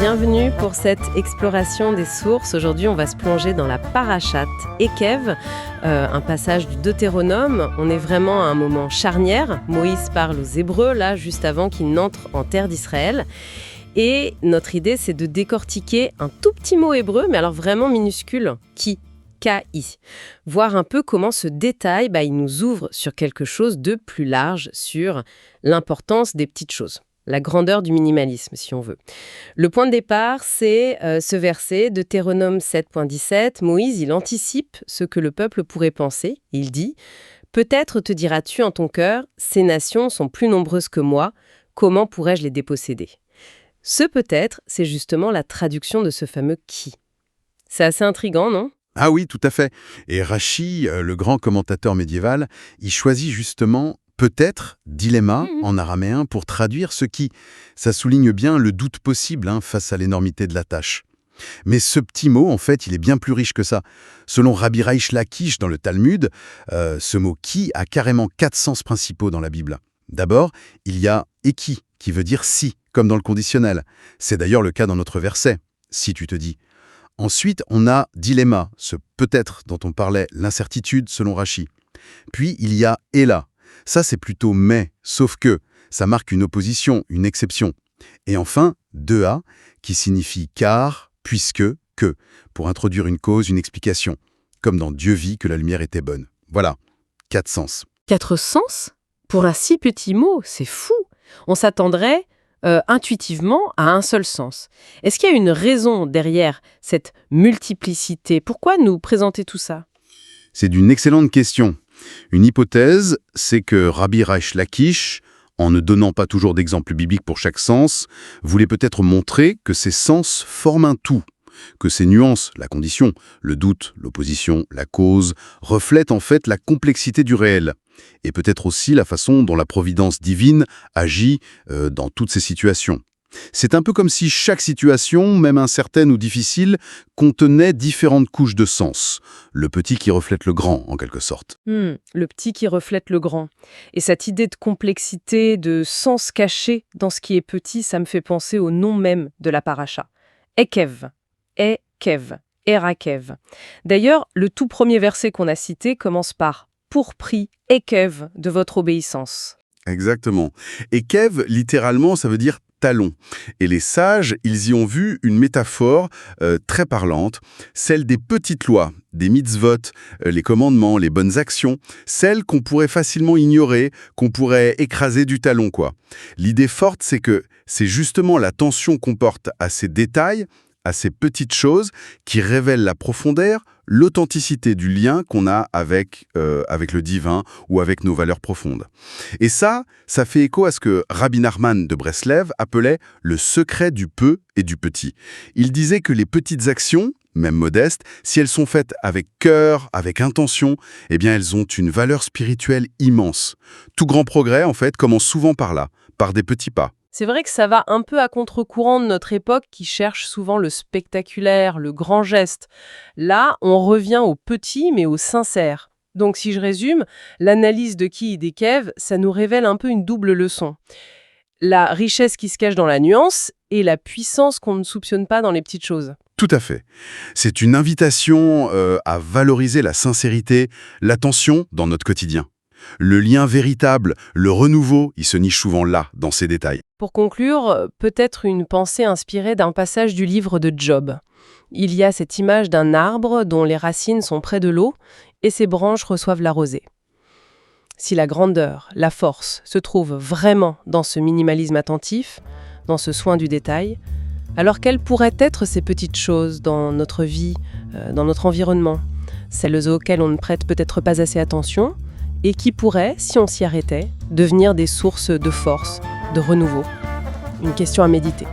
Bienvenue pour cette exploration des sources. Aujourd'hui, on va se plonger dans la parashate Ekev, un passage du Deutéronome. On est vraiment à un moment charnière. Moïse parle aux Hébreux, là, juste avant qu'ils n'entrent en terre d'Israël. Et notre idée, c'est de décortiquer un tout petit mot hébreu, mais alors vraiment minuscule, K-I. Voir un peu comment ce détail, il nous ouvre sur quelque chose de plus large, sur l'importance des petites choses. La grandeur du minimalisme, si on veut. Le point de départ, c'est ce verset, Deutéronome 7.17. Moïse, il anticipe ce que le peuple pourrait penser. Il dit « Peut-être te diras-tu en ton cœur, ces nations sont plus nombreuses que moi, comment pourrais-je les déposséder ?» Ce peut-être, c'est justement la traduction de ce fameux « qui ». C'est assez intriguant, non ? Ah oui, tout à fait. Et Rashi, le grand commentateur médiéval, il choisit justement peut-être, dilemma en araméen, pour traduire ce qui, ça souligne bien le doute possible face à l'énormité de la tâche. Mais ce petit mot, en fait, il est bien plus riche que ça. Selon Rabbi Reish Lakish dans le Talmud, ce mot « qui » a carrément 4 sens principaux dans la Bible. D'abord, il y a « eki » qui veut dire « si », comme dans le conditionnel. C'est d'ailleurs le cas dans notre verset, « si tu te dis ». Ensuite, on a « dilemma », ce « peut-être » dont on parlait, l'incertitude selon Rashi. Puis, il y a « ela ». Ça, c'est plutôt « mais », sauf que, ça marque une opposition, une exception. Et enfin, « de-a », qui signifie « car », « puisque », « que », pour introduire une cause, une explication, comme dans « Dieu vit que la lumière était bonne ». Voilà, 4 sens. 4 sens ? Pour un si petit mot, c'est fou. On s'attendrait intuitivement à un seul sens. Est-ce qu'il y a une raison derrière cette multiplicité ? Pourquoi nous présenter tout ça ? C'est d'une excellente question. Une hypothèse, c'est que Rabbi Reish Lakish, en ne donnant pas toujours d'exemples bibliques pour chaque sens, voulait peut-être montrer que ces sens forment un tout, que ces nuances, la condition, le doute, l'opposition, la cause, reflètent en fait la complexité du réel, et peut-être aussi la façon dont la providence divine agit dans toutes ces situations. C'est un peu comme si chaque situation, même incertaine ou difficile, contenait différentes couches de sens. Le petit qui reflète le grand, en quelque sorte. Le petit qui reflète le grand. Et cette idée de complexité, de sens caché dans ce qui est petit, ça me fait penser au nom même de la paracha. Ekev. Ekev. Erakev. D'ailleurs, le tout premier verset qu'on a cité commence par « Pour prix, Ekev, de votre obéissance ». Exactement. Ekev, littéralement, ça veut dire talon. Et les sages, ils y ont vu une métaphore très parlante, celle des petites lois, des mitzvot, les commandements, les bonnes actions, celles qu'on pourrait facilement ignorer, qu'on pourrait écraser du talon, quoi. L'idée forte, c'est que c'est justement la tension qu'on porte à ces détails, à ces petites choses, qui révèlent la profondeur, l'authenticité du lien qu'on a avec le divin ou avec nos valeurs profondes. Et ça fait écho à ce que Rabbi Nachman de Breslev appelait le secret du peu et du petit. Il disait que les petites actions, même modestes, si elles sont faites avec cœur, avec intention, eh bien elles ont une valeur spirituelle immense. Tout grand progrès, en fait, commence souvent par là, par des petits pas. C'est vrai que ça va un peu à contre-courant de notre époque qui cherche souvent le spectaculaire, le grand geste. Là, on revient au petit mais au sincère. Donc si je résume, l'analyse de Ki et d'Ekev, ça nous révèle un peu une double leçon. La richesse qui se cache dans la nuance et la puissance qu'on ne soupçonne pas dans les petites choses. Tout à fait. C'est une invitation à valoriser la sincérité, l'attention dans notre quotidien. Le lien véritable, le renouveau, il se niche souvent là, dans ces détails. Pour conclure, peut-être une pensée inspirée d'un passage du livre de Job. Il y a cette image d'un arbre dont les racines sont près de l'eau et ses branches reçoivent la rosée. Si la grandeur, la force se trouvent vraiment dans ce minimalisme attentif, dans ce soin du détail, alors quelles pourraient être ces petites choses dans notre vie, dans notre environnement, celles auxquelles on ne prête peut-être pas assez attention, et qui pourraient, si on s'y arrêtait, devenir des sources de force, de renouveau. Une question à méditer.